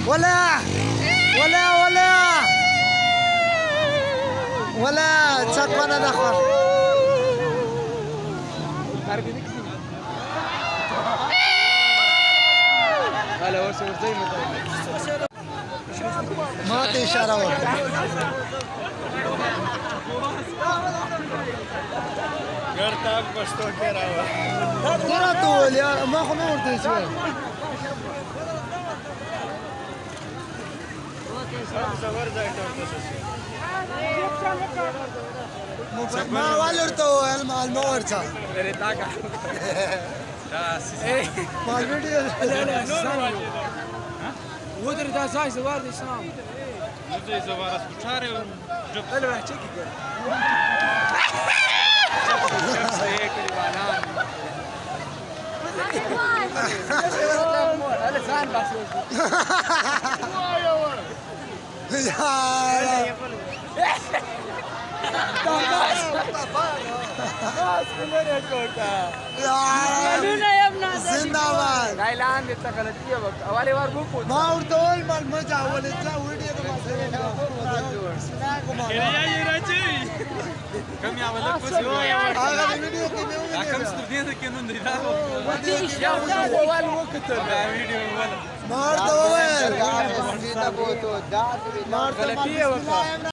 ولا ولا ولا ولا تشكونا دخل ما في اشاره ګرتاب پښتو کې راوړ ترا ټول یا ما خو نه ورته شوی زبر ځای ته ما ولرته المورتا ما الفيديو ودر دا زای زوار دي سلام زه زوار اسپچاره جب له راچې کې زنداباد اعلان دې ته غلطي وکړه اواله ور وکړو ما ورته ول مال مجا ولې ځا وړي د یې راځي کم یا ولا کوڅه هغه ویډیو کې مې دا کم ستر دې کې نن دی دا یا وال وکړه دا ویډیو ولا ما ورته وویل غلطي وکړه